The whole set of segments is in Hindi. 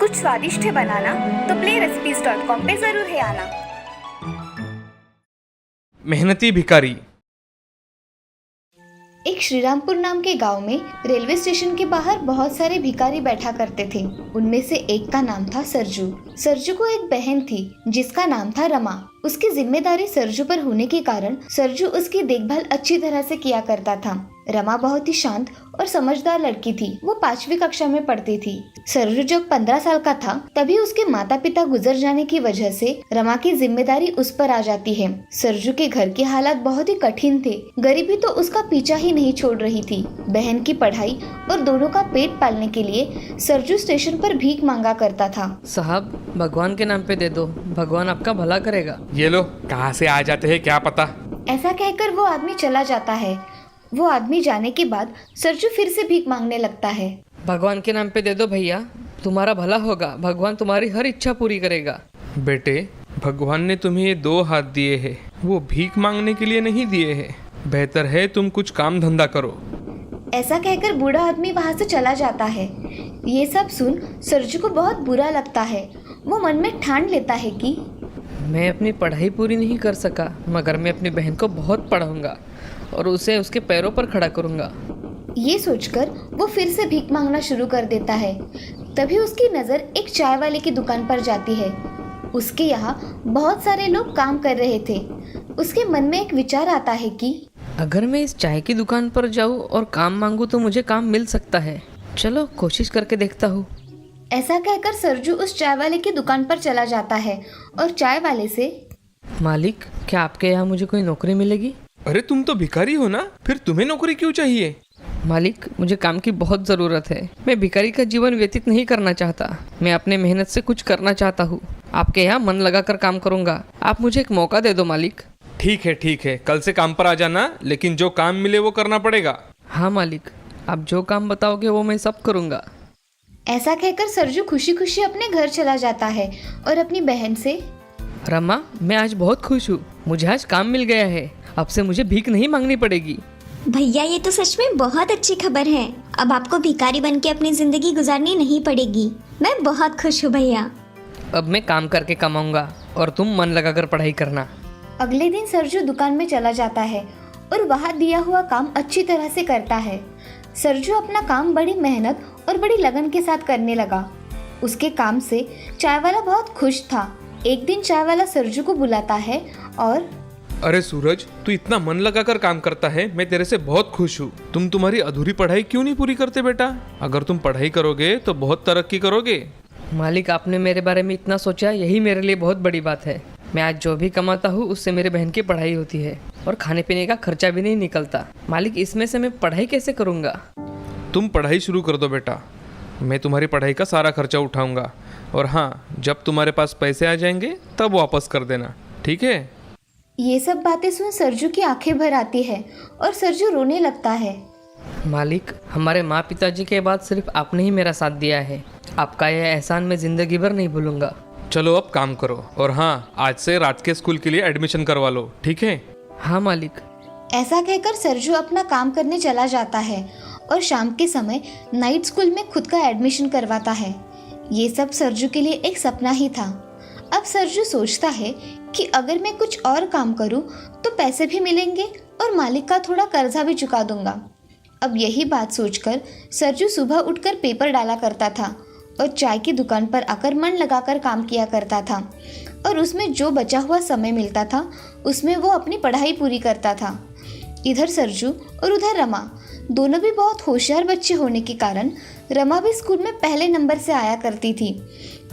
कुछ स्वादिष्ट है बनाना तो playrecipes.com पे जरूर है आना। मेहनती भिखारी। एक श्रीरामपुर नाम के गांव में रेलवे स्टेशन के बाहर बहुत सारे भिखारी बैठा करते थे। उनमें से एक का नाम था सरजू। सरजू को एक बहन थी जिसका नाम था रमा। उसकी जिम्मेदारी सरजू पर होने के कारण सरजू उसकी देखभाल अच्छी तरह से किया करता था। रमा बहुत ही शांत और समझदार लड़की थी। वो 5वीं कक्षा में पढ़ती थी। सरजू जब 15 साल का था तभी उसके माता पिता गुजर जाने की वजह से रमा की जिम्मेदारी उस पर आ जाती है। सरजू के घर के हालात बहुत ही कठिन थे। गरीबी तो उसका पीछा ही नहीं छोड़ रही थी। बहन की पढ़ाई और दोनों का पेट पालने के लिए सरजू स्टेशन पर भीख मांगा करता था। साहब, भगवान के नाम पे दे दो, भगवान आपका भला करेगा। ये लो, कहाँ से आ जाते हैं क्या पता। ऐसा कहकर वो आदमी चला जाता है। वो आदमी जाने के बाद सरजू फिर से भीख मांगने लगता है। भगवान के नाम पे दे दो भैया, तुम्हारा भला होगा, भगवान तुम्हारी हर इच्छा पूरी करेगा। बेटे, भगवान ने तुम्हें ये 2 हाथ दिए हैं, वो भीख मांगने के लिए नहीं दिए हैं। बेहतर है तुम कुछ काम धंधा करो। ऐसा कहकर बूढ़ा आदमी वहाँ से चला जाता है। ये सब सुन सरजू को बहुत बुरा लगता है। वो मन में ठान लेता है कि मैं अपनी पढ़ाई पूरी नहीं कर सका, मगर मैं अपनी बहन को बहुत पढ़ाऊंगा और उसे उसके पैरों पर खड़ा करूंगा। ये सोचकर वो फिर से भीख मांगना शुरू कर देता है। तभी उसकी नज़र एक चाय वाले की दुकान पर जाती है। उसके यहाँ बहुत सारे लोग काम कर रहे थे। उसके मन में एक विचार आता है कि अगर मैं इस चाय की दुकान पर जाऊं और काम मांगूं तो मुझे काम मिल सकता है। चलो कोशिश करके देखता हूँ। ऐसा कहकर सरजू उस चाय वाले की दुकान पर चला जाता है और चाय वाले से, मालिक, क्या आपके यहाँ मुझे कोई नौकरी मिलेगी? अरे तुम तो भिखारी हो ना, फिर तुम्हें नौकरी क्यों चाहिए? मालिक, मुझे काम की बहुत ज़रूरत है। मैं भिखारी का जीवन व्यतीत नहीं करना चाहता। मैं अपने मेहनत से कुछ करना चाहता हूँ। आपके यहाँ मन लगाकर काम करूँगा। आप मुझे एक मौका दे दो मालिक। ठीक है, कल से काम पर आ जाना, लेकिन जो काम मिले वो करना पड़ेगा। हाँ मालिक, आप जो काम बताओगे वो मैं सब करूँगा। ऐसा कहकर सरजू खुशी खुशी अपने घर चला जाता है और अपनी बहन से, रमा, मैं आज बहुत खुश हूँ। मुझे आज काम मिल गया है। अब से मुझे भीख नहीं मांगनी पड़ेगी। भैया, ये तो सच में बहुत अच्छी खबर है। अब आपको भिखारी बन के अपनी जिंदगी गुजारनी नहीं पड़ेगी। मैं बहुत खुश हूँ भैया। अब मैं काम करके कमाऊंगा और तुम मन लगाकर पढ़ाई करना। अगले दिन सरजू दुकान में चला जाता है और वहाँ दिया हुआ काम अच्छी तरह से करता है। सरजू अपना काम बड़ी मेहनत और बड़ी लगन के साथ करने लगा। उसके काम से चाय वाला बहुत खुश था। एक दिन चाय वाला सरजू को बुलाता है और, अरे सूरज, तू इतना मन लगाकर काम करता है, मैं तेरे से बहुत खुश हूँ। तुम तुम्हारी अधूरी पढ़ाई क्यों नहीं पूरी करते बेटा? अगर तुम पढ़ाई करोगे तो बहुत तरक्की करोगे। मालिक, आपने मेरे बारे में इतना सोचा, यही मेरे लिए बहुत बड़ी बात है। मैं आज जो भी कमाता हूँ उससे मेरे बहन की पढ़ाई होती है और खाने पीने का खर्चा भी नहीं निकलता। मालिक, इसमें से मैं पढ़ाई कैसे करूँगा? तुम पढ़ाई शुरू कर दो बेटा, मैं तुम्हारी पढ़ाई का सारा खर्चा उठाऊंगा। और हाँ, जब तुम्हारे पास पैसे आ जाएंगे तब वापस कर देना, ठीक है? ये सब बातें सुन सरजू की आंखें भर आती है और सरजू रोने लगता है। मालिक, हमारे माँ पिताजी के बाद सिर्फ आपने ही मेरा साथ दिया है। आपका यह एहसान मैं जिंदगी भर नहीं भूलूंगा। चलो अब काम करो, और हाँ, आज से रात के स्कूल के लिए एडमिशन करवा लो, ठीक है? हाँ मालिक। ऐसा कहकर सरजू अपना काम करने चला जाता है और शाम के समय नाइट स्कूल में खुद का एडमिशन करवाता है। ये सब सरजू के लिए एक सपना ही था। अब सरजू सोचता है कि अगर मैं कुछ और काम करूं तो पैसे भी मिलेंगे और मालिक का थोड़ा कर्जा भी चुका दूंगा। अब यही बात सोचकर सरजू सुबह उठकर पेपर डाला करता था और चाय की दुकान पर आकर मन लगाकर काम किया करता था, और उसमें जो बचा हुआ समय मिलता था उसमें वो अपनी पढ़ाई पूरी करता था। इधर सरजू और उधर रमा दोनों भी बहुत होशियार बच्चे होने के कारण रमा भी स्कूल में पहले नंबर से आया करती थी।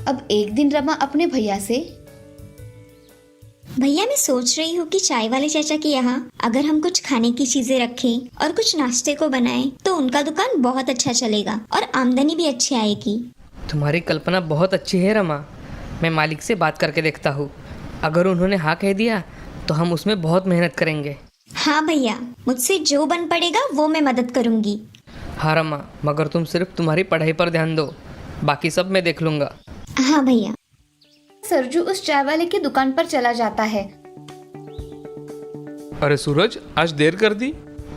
अब एक दिन रमा अपने भैया से, भैया, मैं सोच रही हूँ कि चाय वाले चाचा के यहाँ अगर हम कुछ खाने की चीजें रखें और कुछ नाश्ते को बनाएं तो उनका दुकान बहुत अच्छा चलेगा और आमदनी भी अच्छी आएगी। तुम्हारी कल्पना बहुत अच्छी है रमा। मैं मालिक से बात करके देखता हूँ। अगर उन्होंने हाँ कह दिया तो हम उसमें बहुत मेहनत करेंगे। हाँ भैया, मुझसे जो बन पड़ेगा वो मैं मदद करूँगी। हाँ रमा, मगर तुम सिर्फ तुम्हारी पढ़ाई पर ध्यान दो, बाकी सब मैं देख लूँगा। हाँ भैया। सरजू उस चाय वाले की दुकान पर चला जाता है। अरे सूरज, आज देर कर दी।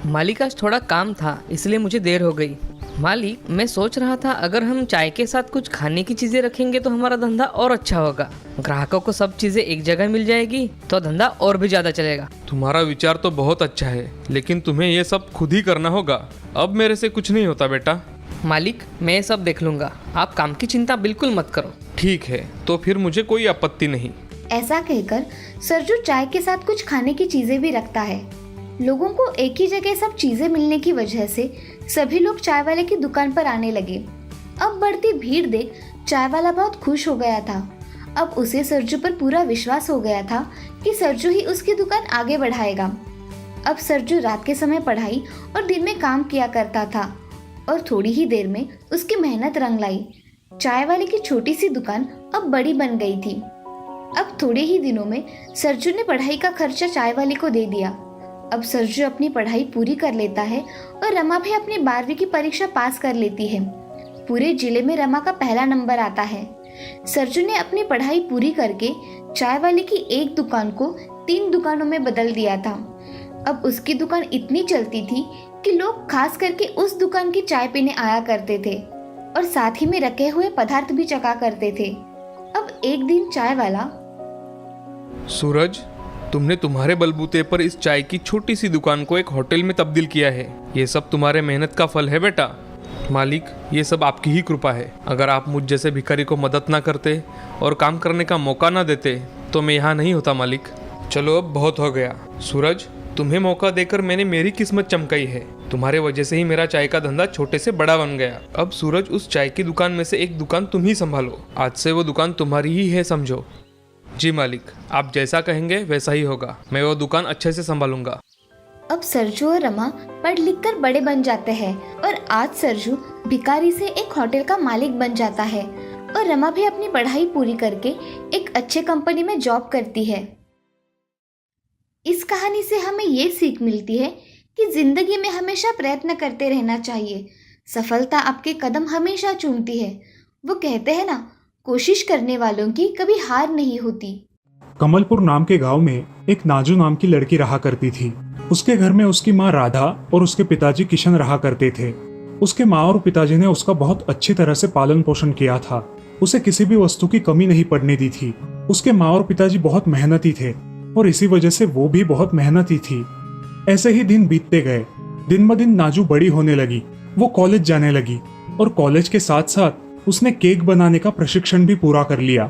मालिक आज थोड़ा काम था इसलिए मुझे देर हो गई। मालिक, मैं सोच रहा था अगर हम चाय के साथ कुछ खाने की चीजें रखेंगे तो हमारा धंधा और अच्छा होगा। ग्राहकों को सब चीजें एक जगह मिल जाएगी तो धंधा और भी ज्यादा चलेगा। तुम्हारा विचार तो बहुत अच्छा है, लेकिन तुम्हें ये सब खुद ही करना होगा। अब मेरे से कुछ नहीं होता बेटा। मालिक, मैं ये सब देख लूंगा, आप काम की चिंता बिल्कुल मत करो। ठीक है, तो फिर मुझे कोई आपत्ति नहीं। ऐसा कहकर सरजू चाय के साथ कुछ खाने की चीजें भी रखता है। लोगों को एक ही जगह सब चीजें मिलने की वजह से सभी लोग चाय वाले की दुकान पर आने लगे। अब बढ़ती भीड़ देख चाय वाला बहुत खुश हो गया था। अब उसे सरजू पर पूरा विश्वास हो गया था कि सरजू ही उसकी दुकान आगे बढ़ाएगा। अब सरजू रात के समय पढ़ाई और दिन में काम किया करता था और थोड़ी ही देर में उसकी मेहनत रंग लाई। चाय वाले की छोटी सी दुकान अब बड़ी बन गई थी। अब थोड़े ही दिनों में सरजू ने पढ़ाई का खर्चा चाय वाले को दे दिया। अब सरजू अपनी पढ़ाई पूरी कर लेता है और रमा भी अपनी 12वीं की परीक्षा पास कर लेती है। पूरे जिले में रमा का पहला नंबर आता है। सरजू ने अपनी पढ़ाई पूरी करके चाय वाले की एक दुकान को 3 दुकानों में बदल दिया था। अब उसकी दुकान इतनी चलती थी कि लोग खास करके उस दुकान की चाय पीने आया करते थे और साथ ही में रखे हुए पदार्थ भी चखा करते थे। अब एक दिन चाय वाला, सूरज, तुमने तुम्हारे बलबूते पर इस चाय की छोटी सी दुकान को एक होटल में तब्दील किया है। ये सब तुम्हारे मेहनत का फल है बेटा। मालिक, ये सब आपकी ही कृपा है। अगर आप मुझ जैसे भिखारी को मदद ना करते और काम करने का मौका ना देते तो मैं यहाँ नहीं होता मालिक। चलो अब बहुत हो गया। सूरज, तुम्हें मौका देकर मैंने मेरी किस्मत चमकाई है। तुम्हारे वजह से ही मेरा चाय का धंधा छोटे से बड़ा बन गया। अब सूरज, उस चाय की दुकान में से एक दुकान तुम ही संभालो। आज से वो दुकान तुम्हारी ही है, समझो। जी मालिक, आप जैसा कहेंगे वैसा ही होगा। मैं वो दुकान अच्छे से संभालूंगा। अब सरजू और रमा पढ़ लिख कर बड़े बन जाते हैं और आज सरजू भिखारी से एक होटल का मालिक बन जाता है और रमा भी अपनी पढ़ाई पूरी करके एक अच्छे कंपनी में जॉब करती है। इस कहानी से हमें ये सीख मिलती है कि जिंदगी में हमेशा प्रयत्न करते रहना चाहिए। सफलता आपके कदम हमेशा चूमती है। वो कहते हैं ना, कोशिश करने वालों की कभी हार नहीं होती। कमलपुर नाम के गांव में एक नाजू नाम की लड़की रहा करती थी। उसके घर में उसकी माँ राधा और उसके पिताजी किशन रहा करते थे। उसके माँ और पिताजी ने उसका बहुत अच्छी तरह से पालन पोषण किया था। उसे किसी भी वस्तु की कमी नहीं पड़ने दी थी। उसके माँ और पिताजी बहुत मेहनती थे और इसी वजह से वो भी बहुत मेहनती थी। ऐसे ही दिन बीतते गए। दिन ब दिन नाजू बड़ी होने लगी। वो कॉलेज जाने लगी और कॉलेज के साथ साथ उसने केक बनाने का प्रशिक्षण भी पूरा कर लिया।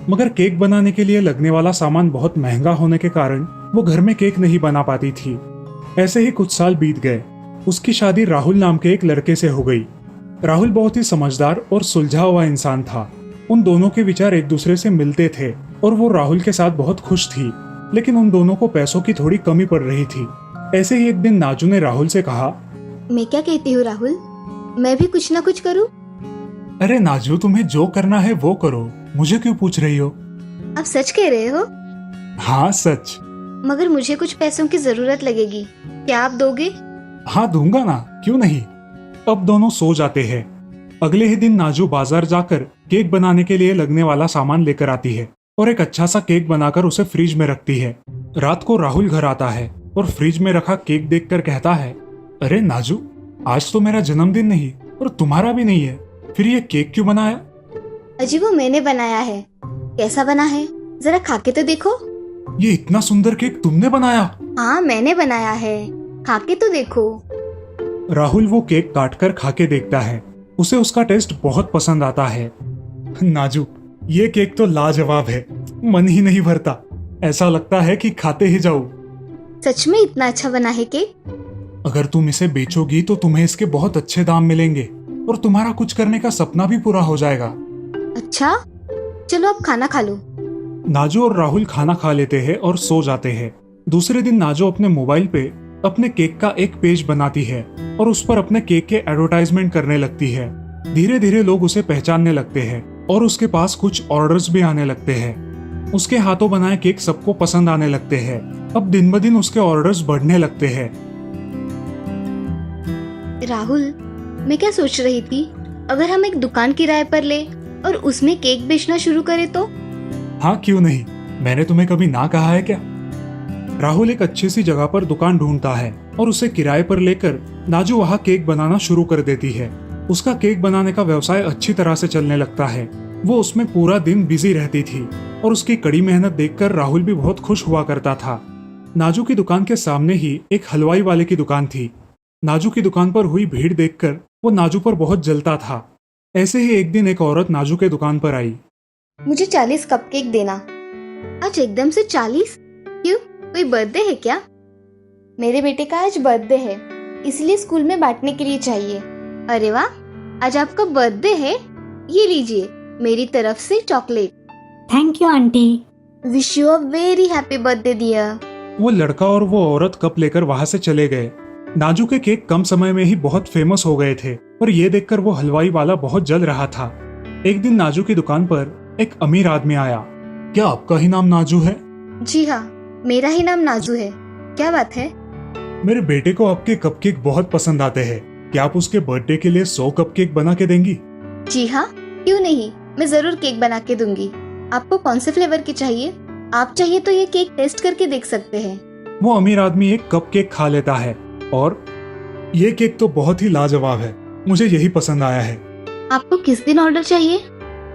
मगर केक बनाने के लिए लगने वाला सामान बहुत महंगा होने के कारण वो घर में केक नहीं बना पाती थी। ऐसे ही कुछ साल बीत गए। उसकी शादी राहुल नाम के एक लड़के से हो गई। राहुल बहुत ही समझदार और सुलझा हुआ इंसान था। उन दोनों के विचार एक दूसरे से मिलते थे और वो राहुल के साथ बहुत खुश थी। लेकिन उन दोनों को पैसों की थोड़ी कमी पड़ रही थी। ऐसे ही एक दिन नाजू ने राहुल से कहा, मैं क्या कहती हूँ राहुल, मैं भी कुछ ना कुछ करूँ। अरे नाजू, तुम्हें जो करना है वो करो, मुझे क्यों पूछ रही हो? आप सच कह रहे हो? हाँ सच। मगर मुझे कुछ पैसों की जरूरत लगेगी, क्या आप दोगे? हाँ दूंगा ना, क्यों नहीं। अब दोनों सो जाते हैं। अगले ही दिन नाजू बाजार जाकर केक बनाने के लिए लगने वाला सामान लेकर आती है और एक अच्छा सा केक बनाकर उसे फ्रिज में रखती है। रात को राहुल घर आता है और फ्रिज में रखा केक देखकर कहता है, अरे नाजू, आज तो मेरा जन्मदिन नहीं और तुम्हारा भी नहीं है, फिर ये केक क्यों बनाया? अजी वो मैंने बनाया है। कैसा बना है, जरा खा के तो देखो। ये इतना सुंदर केक तुमने बनाया? हाँ मैंने बनाया है, खा के तो देखो। राहुल वो केक काटकर खा के देखता है। उसे उसका टेस्ट बहुत पसंद आता है। नाजू, ये केक तो लाजवाब है, मन ही नहीं भरता, ऐसा लगता है कि खाते ही जाऊं। सच में इतना अच्छा बना है केक? अगर तुम इसे बेचोगी तो तुम्हें इसके बहुत अच्छे दाम मिलेंगे और तुम्हारा कुछ करने का सपना भी पूरा हो जाएगा। अच्छा, चलो अब खाना खा लो। नाजू और राहुल खाना खा लेते हैं और सो जाते हैं। दूसरे दिन नाजू अपने मोबाइल पे अपने केक का एक पेज बनाती है और उस पर अपने केक के एडवर्टाइजमेंट करने लगती है। धीरे धीरे लोग उसे पहचानने लगते हैं और उसके पास कुछ ऑर्डर्स भी आने लगते हैं। उसके हाथों बनाए केक सबको पसंद आने लगते हैं। अब दिन ब दिन उसके ऑर्डर्स बढ़ने लगते हैं। राहुल, मैं क्या सोच रही थी, अगर हम एक दुकान किराए पर ले और उसमें केक बेचना शुरू करें तो? हाँ क्यों नहीं, मैंने तुम्हें कभी ना कहा है क्या? राहुल एक अच्छी सी जगह पर दुकान ढूंढता है और उसे किराए पर लेकर नाजू वहाँ केक बनाना शुरू कर देती है। उसका केक बनाने का व्यवसाय अच्छी तरह से चलने लगता है। वो उसमें पूरा दिन बिजी रहती थी और उसकी कड़ी मेहनत देखकर राहुल भी बहुत खुश हुआ करता था। नाजू की दुकान के सामने ही एक हलवाई वाले की दुकान थी। नाजू की दुकान पर हुई भीड़ देखकर वो नाजू पर बहुत जलता था। ऐसे ही एक दिन एक औरत नाजू के दुकान पर आई। मुझे 40 कपकेक देना। आज एकदम से 40? क्यों, कोई बर्थडे है क्या? मेरे बेटे का आज बर्थडे है, इसलिए स्कूल में बांटने के लिए चाहिए। अरे वाह, आज आपका बर्थडे है? ये लीजिए मेरी तरफ से chocolate. Thank you aunty. Wish you a very happy birthday dear. वो लड़का और वो औरत कप लेकर वहाँ से चले गए। नाजू के केक कम समय में ही बहुत फेमस हो गए थे और ये देखकर वो हलवाई वाला बहुत जल रहा था। एक दिन नाजू की दुकान पर एक अमीर आदमी आया। क्या आपका ही नाम नाजू है? जी हाँ, मेरा ही नाम नाजू है। क्या बात है? मेरे बेटे को आपके कपकेक बहुत पसंद आते हैं। क्या आप उसके बर्थडे के लिए 100 कपकेक बना के देंगी? जी हाँ, क्यों नहीं, मैं जरूर केक बना के दूंगी। आपको कौन से फ्लेवर की चाहिए? आप चाहिए तो ये केक टेस्ट करके देख सकते हैं। वो अमीर आदमी एक कप केक खा लेता है और ये केक तो बहुत ही लाजवाब है, मुझे यही पसंद आया है। आपको किस दिन ऑर्डर चाहिए?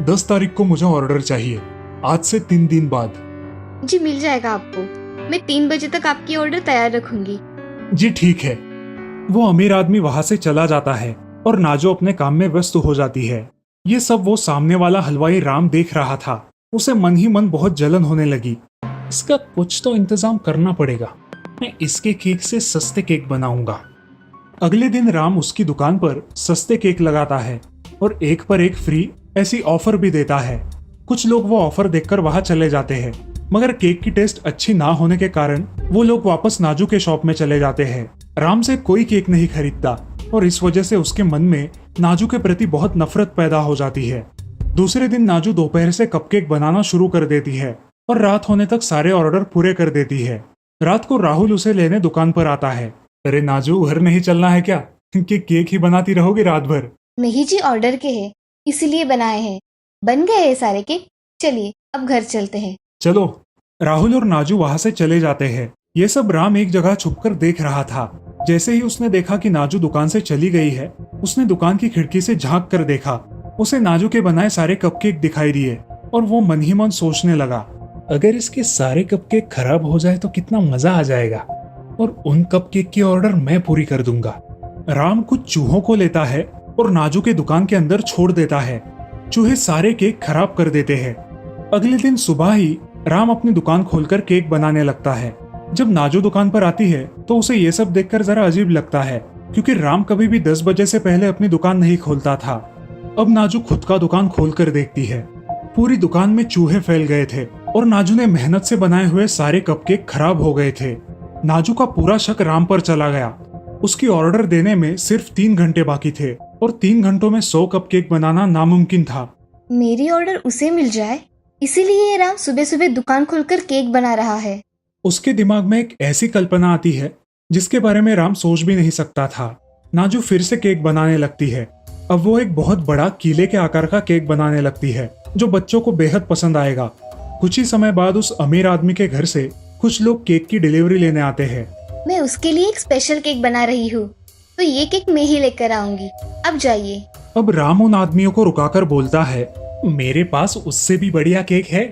10 तारीख को मुझे ऑर्डर चाहिए, आज से 3 दिन बाद। जी मिल जाएगा आपको। मैं 3 बजे तक आपकी ऑर्डर तैयार रखूंगी। जी ठीक है। वो अमीर आदमी वहां से चला जाता है और नाजो अपने काम में व्यस्त हो जाती है। ये सब वो सामने वाला हलवाई राम देख रहा था। उसे मन ही मन बहुत जलन होने लगी। इसका कुछ तो इंतजाम करना पड़ेगा, मैं इसके केक से सस्ते केक बनाऊंगा। अगले दिन राम उसकी दुकान पर सस्ते केक लगाता है और एक पर एक फ्री ऐसी ऑफर भी देता है। कुछ लोग वो ऑफर देखकर वहां चले जाते हैं, मगर केक की टेस्ट अच्छी ना होने के कारण वो लोग वापस नाजू के शॉप में चले जाते हैं। राम से कोई केक नहीं खरीदता और इस वजह से उसके मन में नाजू के प्रति बहुत नफरत पैदा हो जाती है। दूसरे दिन नाजू दोपहर से कपकेक बनाना शुरू कर देती है और रात होने तक सारे ऑर्डर पूरे कर देती है। रात को राहुल उसे लेने दुकान पर आता है। अरे नाजू, घर नहीं चलना है क्या कि केक ही बनाती रहोगी रात भर? नहीं जी, ऑर्डर के हैं, इसलिए बनाए हैं। बन गए हैं सारे केक, चलिए अब घर चलते हैं। चलो। राहुल और नाजू वहां से चले जाते हैं। ये सब राम एक जगह छुपकर देख रहा था। जैसे ही उसने देखा कि नाजू दुकान से चली गई है, उसने दुकान की खिड़की से झांक कर देखा। उसे नाजू के बनाए सारे कपकेक दिखाई दिए और वो मन ही मन सोचने लगा, अगर इसके सारे कपकेक खराब हो जाए तो कितना मजा आ जाएगा और उन कपकेक की ऑर्डर मैं पूरी कर दूंगा। राम कुछ चूहों को लेता है और नाजू के दुकान के अंदर छोड़ देता है। चूहे सारे केक खराब कर देते हैं। अगले दिन सुबह ही राम अपनी दुकान खोलकर केक बनाने लगता है। जब नाजू दुकान पर आती है तो उसे ये सब देखकर जरा अजीब लगता है, क्योंकि राम कभी भी 10 बजे से पहले अपनी दुकान नहीं खोलता था। अब नाजू खुद का दुकान खोलकर देखती है। पूरी दुकान में चूहे फैल गए थे और नाजू ने मेहनत से बनाए हुए सारे कपकेक खराब हो गए थे। नाजू का पूरा शक राम पर चला गया। उसकी ऑर्डर देने में सिर्फ 3 घंटे बाकी थे और 3 घंटों में 100 कपकेक बनाना नामुमकिन था। मेरी ऑर्डर उसे मिल जाए, इसीलिए ये राम सुबह सुबह दुकान खोलकर केक बना रहा है। उसके दिमाग में एक ऐसी कल्पना आती है जिसके बारे में राम सोच भी नहीं सकता था। नाजू फिर से केक बनाने लगती है। अब वो एक बहुत बड़ा कीले के आकार का केक बनाने लगती है जो बच्चों को बेहद पसंद आएगा। कुछ ही समय बाद उस अमीर आदमी के घर से कुछ लोग केक की डिलीवरी लेने आते हैं। मैं उसके लिए एक स्पेशल केक बना रही हूँ, तो ये केक मैं ही लेकर आऊंगी। अब जाइए। अब राम उन आदमियों को रुकाकर बोलता है, मेरे पास उससे भी बढ़िया केक है,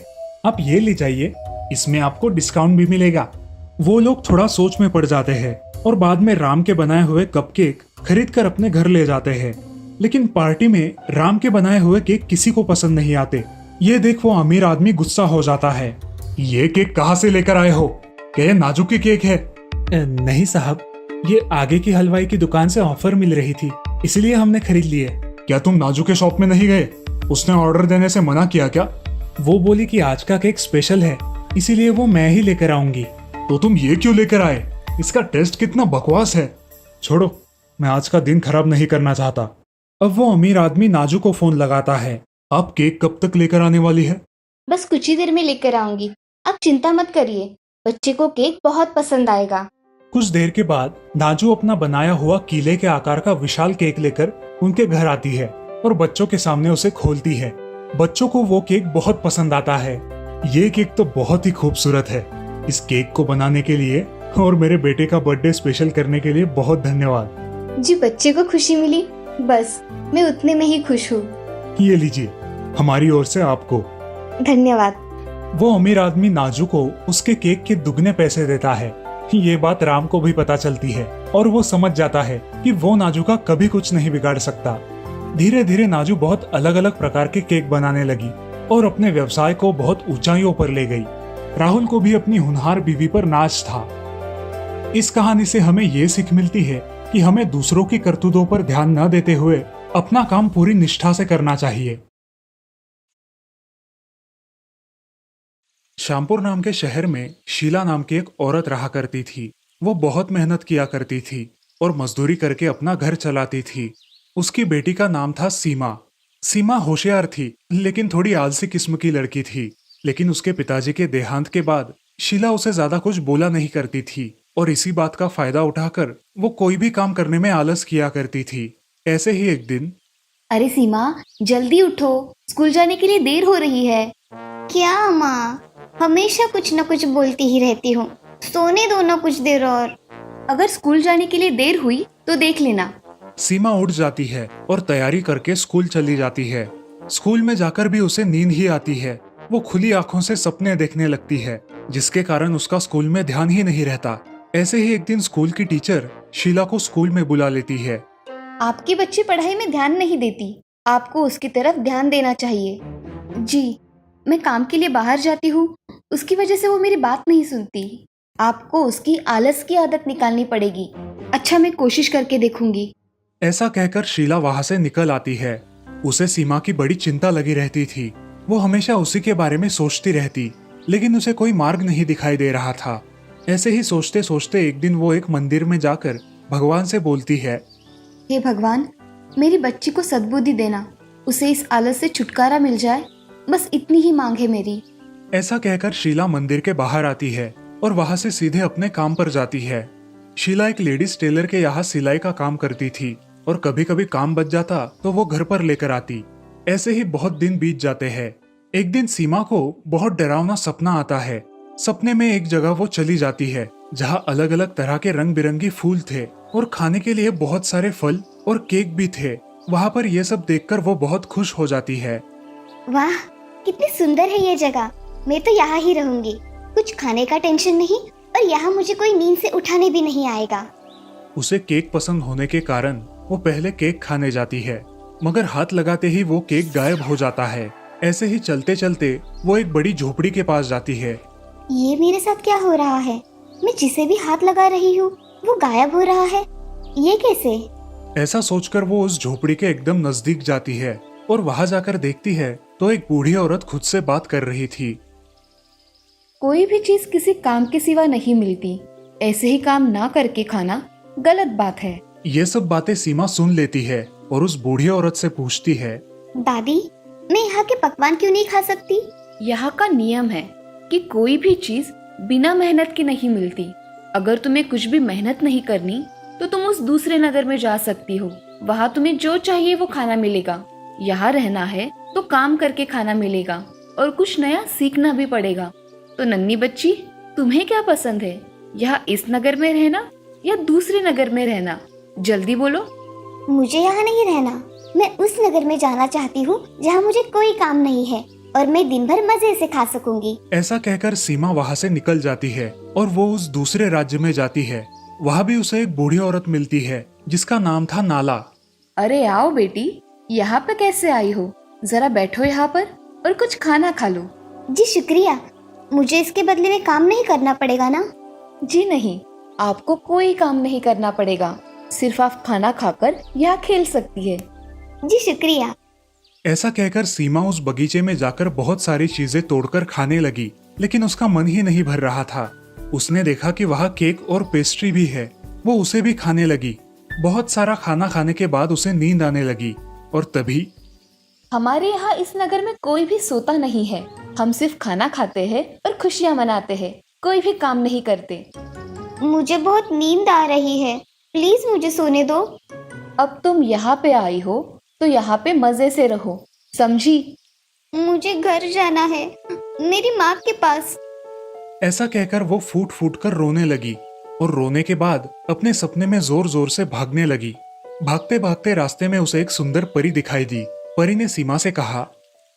आप ये ले जाइए, इसमें आपको डिस्काउंट भी मिलेगा। वो लोग थोड़ा सोच में पड़ जाते हैं और बाद में राम के बनाए हुए कपकेक खरीद कर अपने घर ले जाते हैं। लेकिन पार्टी में राम के बनाए हुए केक किसी को पसंद नहीं आते। ये देख वो अमीर आदमी गुस्सा हो जाता है। ये केक कहाँ से लेकर आए हो? क्या ये नाजू की केक है? नहीं साहब, ये आगे की हलवाई की दुकान से ऑफर मिल रही थी, इसलिए हमने खरीद लिए। क्या तुम नाजू के शॉप में नहीं गए? उसने ऑर्डर देने से मना किया क्या? वो बोली कि आज का केक स्पेशल है, इसीलिए वो मैं ही लेकर आऊंगी। तो तुम ये क्यों लेकर आए? इसका टेस्ट कितना बकवास है। छोड़ो, मैं आज का दिन खराब नहीं करना चाहता। अब वो अमीर आदमी नाजू को फोन लगाता है। आप केक कब तक लेकर आने वाली है? बस कुछ ही देर में लेकर आऊंगी, आप चिंता मत करिए, बच्चे को केक बहुत पसंद आएगा। कुछ देर के बाद नाजू अपना बनाया हुआ कीले के आकार का विशाल केक लेकर उनके घर आती है और बच्चों के सामने उसे खोलती है। बच्चों को वो केक बहुत पसंद आता है। ये केक तो बहुत ही खूबसूरत है। इस केक को बनाने के लिए और मेरे बेटे का बर्थडे स्पेशल करने के लिए बहुत धन्यवाद। जी बच्चे को खुशी मिली, बस मैं उतने में ही खुश हूँ। ये लीजिए, हमारी ओर से आपको। धन्यवाद। वो अमीर आदमी नाजू को उसके केक के दुगने पैसे देता है। ये बात राम को भी पता चलती है और वो समझ जाता है कि वो नाजू का कभी कुछ नहीं बिगाड़ सकता। धीरे धीरे नाजू बहुत अलग अलग प्रकार के केक बनाने लगी और अपने व्यवसाय को बहुत ऊंचाइयों पर ले गई। राहुल को भी अपनी होनहार बीवी पर नाज था। इस कहानी से हमें ये सीख मिलती है कि हमें दूसरों की करतूतों पर ध्यान न देते हुए अपना काम पूरी निष्ठा से करना चाहिए। श्यामपुर नाम के शहर में शीला नाम की एक औरत रहा करती थी। वो बहुत मेहनत किया करती थी और मजदूरी करके अपना घर चलाती थी। उसकी बेटी का नाम था सीमा। सीमा होशियार थी, लेकिन थोड़ी आलसी किस्म की लड़की थी। लेकिन उसके पिताजी के देहांत के बाद शीला उसे ज्यादा कुछ बोला नहीं करती थी और इसी बात का फायदा उठाकर वो कोई भी काम करने में आलस किया करती थी। ऐसे ही एक दिन, अरे सीमा, जल्दी उठो, स्कूल जाने के लिए देर हो रही है। क्या माँ, हमेशा कुछ न कुछ बोलती ही रहती हूँ। सोने दो ना कुछ देर और। अगर स्कूल जाने के लिए देर हुई तो देख लेना। सीमा उठ जाती है और तैयारी करके स्कूल चली जाती है। स्कूल में जाकर भी उसे नींद ही आती है। वो खुली आंखों से सपने देखने लगती है, जिसके कारण उसका स्कूल में ध्यान ही नहीं रहता। ऐसे ही एक दिन स्कूल की टीचर शीला को स्कूल में बुला लेती है। आपकी बच्ची पढ़ाई में ध्यान नहीं देती, आपको उसकी तरफ ध्यान देना चाहिए। जी, मैं काम के लिए बाहर जाती हूँ, उसकी वजह से वो मेरी बात नहीं सुनती। आपको उसकी आलस की आदत निकालनी पड़ेगी। अच्छा, मैं कोशिश करके देखूंगी। ऐसा कहकर शीला वहां से निकल आती है। उसे सीमा की बड़ी चिंता लगी रहती थी। वो हमेशा उसी के बारे में सोचती रहती, लेकिन उसे कोई मार्ग नहीं दिखाई दे रहा था। ऐसे ही सोचते सोचते एक दिन वो एक मंदिर में जाकर भगवान से बोलती है, हे भगवान, मेरी बच्ची को सद्बुद्धि देना, उसे इस आलस से छुटकारा मिल जाए, बस इतनी ही मांग है मेरी। ऐसा कहकर शीला मंदिर के बाहर आती है और वहां से सीधे अपने काम पर जाती है। शीला एक लेडीज टेलर के यहाँ सिलाई का काम करती थी और कभी कभी काम बच जाता तो वो घर पर लेकर आती। ऐसे ही बहुत दिन बीत जाते हैं। एक दिन सीमा को बहुत डरावना सपना आता है। सपने में एक जगह वो चली जाती है जहाँ अलग अलग तरह के रंग बिरंगी फूल थे और खाने के लिए बहुत सारे फल और केक भी थे। वहाँ पर ये सब देखकर वो बहुत खुश हो जाती है। वाह, कितनी सुंदर है ये जगह। मैं तो यहाँ ही रहूंगी। कुछ खाने का टेंशन नहीं और यहाँ मुझे कोई नींद से उठाने भी नहीं आएगा। उसे केक पसंद होने के कारण वो पहले केक खाने जाती है, मगर हाथ लगाते ही वो केक गायब हो जाता है। ऐसे ही चलते चलते वो एक बड़ी झोपड़ी के पास जाती है। ये मेरे साथ क्या हो रहा है? मैं जिसे भी हाथ लगा रही हूँ वो गायब हो रहा है। ये कैसे? ऐसा सोचकर वो उस झोपड़ी के एकदम नजदीक जाती है और वहां जाकर देखती है तो एक बूढ़ी औरत खुद से बात कर रही थी। कोई भी चीज किसी काम के सिवा नहीं मिलती, ऐसे ही काम ना करके खाना गलत बात है। ये सब बातें सीमा सुन लेती है और उस बूढ़ी औरत से पूछती है, दादी, मैं यहाँ के पकवान क्यों नहीं खा सकती? यहाँ का नियम है कि कोई भी चीज बिना मेहनत की नहीं मिलती। अगर तुम्हें कुछ भी मेहनत नहीं करनी तो तुम उस दूसरे नगर में जा सकती हो। वहाँ तुम्हें जो चाहिए वो खाना मिलेगा। यहाँ रहना है तो काम करके खाना मिलेगा और कुछ नया सीखना भी पड़ेगा। तो नन्ही बच्ची, तुम्हें क्या पसंद है? यहाँ इस नगर में रहना या दूसरे नगर में रहना? जल्दी बोलो। मुझे यहाँ नहीं रहना। मैं उस नगर में जाना चाहती हूँ जहाँ मुझे कोई काम नहीं है और मैं दिन भर मजे से खा सकूंगी। ऐसा कहकर सीमा वहाँ से निकल जाती है और वो उस दूसरे राज्य में जाती है। वहाँ भी उसे एक बूढ़ी औरत मिलती है जिसका नाम था नाला। अरे आओ बेटी, यहाँ पे कैसे आई हो? जरा बैठो यहाँ पर और कुछ खाना खा लो। जी शुक्रिया। मुझे इसके बदले में काम नहीं करना पड़ेगा ना? जी नहीं, आपको कोई काम नहीं करना पड़ेगा। सिर्फ आप खाना खाकर यहाँ खेल सकती है। जी शुक्रिया। ऐसा कहकर सीमा उस बगीचे में जाकर बहुत सारी चीजें तोड़कर खाने लगी, लेकिन उसका मन ही नहीं भर रहा था। उसने देखा कि वहाँ केक और पेस्ट्री भी है। वो उसे भी खाने लगी। बहुत सारा खाना खाने के बाद उसे नींद आने लगी और तभी हमारे यहाँ इस नगर में कोई भी सोता नहीं है। हम सिर्फ खाना खाते हैं और खुशियाँ मनाते हैं, कोई भी काम नहीं करते। मुझे बहुत नींद आ रही है, प्लीज मुझे सोने दो। अब तुम यहाँ पे आई हो तो यहाँ पे मजे से रहो, समझी? मुझे घर जाना है, मेरी माँ के पास। ऐसा कहकर वो फूट फूट कर रोने लगी और रोने के बाद अपने सपने में जोर जोर से भागने लगी। भागते भागते रास्ते में उसे एक सुंदर परी दिखाई दी। परी ने सीमा से कहा,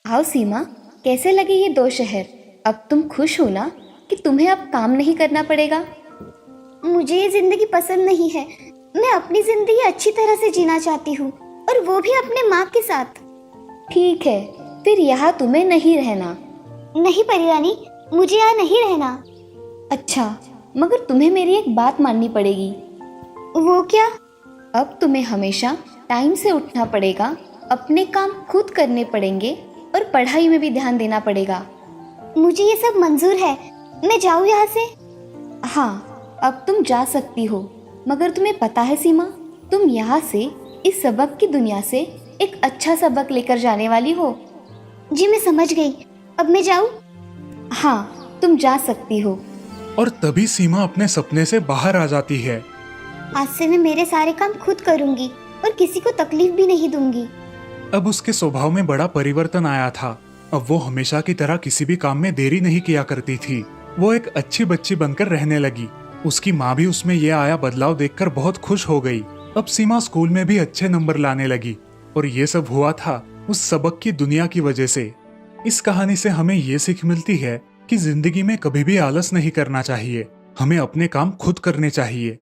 आओ सीमा, कैसे लगे ये 2 शहर? अब तुम खुश हो ना कि तुम्हें अब काम नहीं करना पड़ेगा? मुझे ये जिंदगी पसंद नहीं है। मैं अपनी जिंदगी अच्छी तरह से जीना चाहती हूँ, और वो भी अपने माँ के साथ। ठीक है, फिर यहाँ तुम्हें नहीं रहना। नहीं परी रानी, मुझे यहाँ नहीं रहना। अच्छा, मगर तुम्हें मेरी एक बात माननी पड़ेगी। वो क्या? अब तुम्हें हमेशा टाइम से उठना पड़ेगा, अपने काम खुद करने पड़ेंगे और पढ़ाई में भी ध्यान देना पड़ेगा। मुझे ये सब मंजूर है। मैं जाऊँ यहाँ से? हाँ, अब तुम जा सकती हो, मगर तुम्हें पता है सीमा, तुम यहाँ से, इस सबक की दुनिया से एक अच्छा सबक लेकर जाने वाली हो। जी मैं समझ गई। अब मैं जाऊँ? हाँ, तुम जा सकती हो। और तभी सीमा अपने सपने से बाहर आ जाती है। आज से मैं मेरे सारे काम खुद करूँगी और किसी को तकलीफ भी नहीं दूंगी। अब उसके स्वभाव में बड़ा परिवर्तन आया था। अब वो हमेशा की तरह किसी भी काम में देरी नहीं किया करती थी। वो एक अच्छी बच्ची बनकर रहने लगी। उसकी माँ भी उसमें यह आया बदलाव देखकर बहुत खुश हो गई। अब सीमा स्कूल में भी अच्छे नंबर लाने लगी, और ये सब हुआ था उस सबक की दुनिया की वजह से। इस कहानी से हमें ये सीख मिलती है कि जिंदगी में कभी भी आलस नहीं करना चाहिए। हमें अपने काम खुद करने चाहिए।